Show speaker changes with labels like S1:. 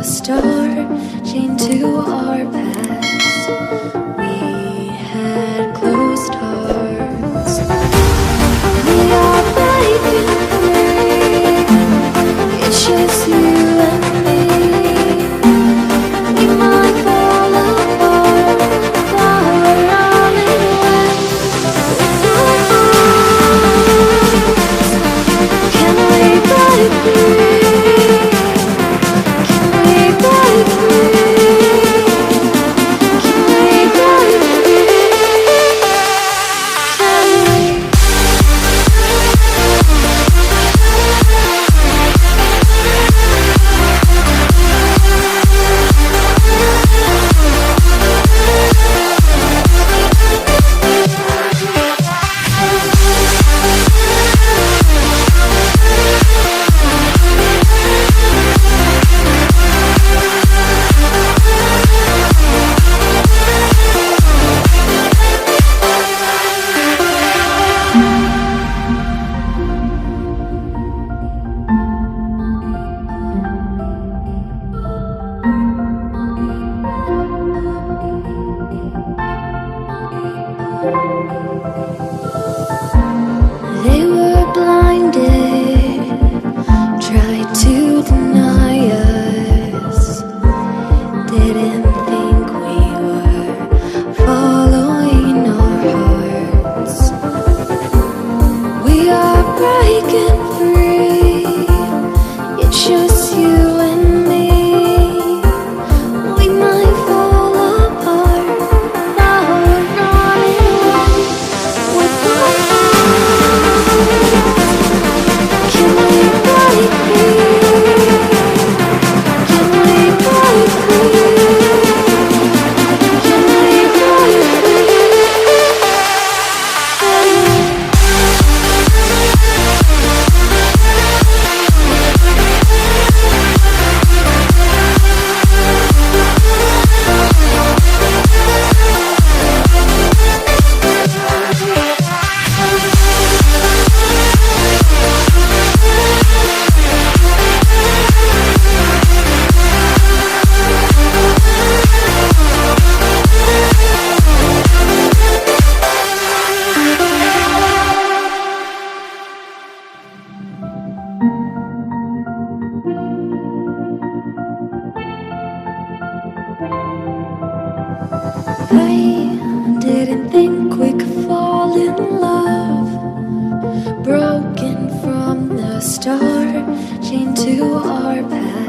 S1: star chained to our past. We had closed hearts. We are breaking free. It's just you and me. We might fall apart, but only when with our hearts. Can we break free? They were blinded, tried to deny us, didn't think we were following our hearts. We are breaking free, it's just you and me. We might fall apart, now we're running away with our can we break free? Can we break free? Can we break I didn't think we could fall in love. Broken from the start, chained to our past.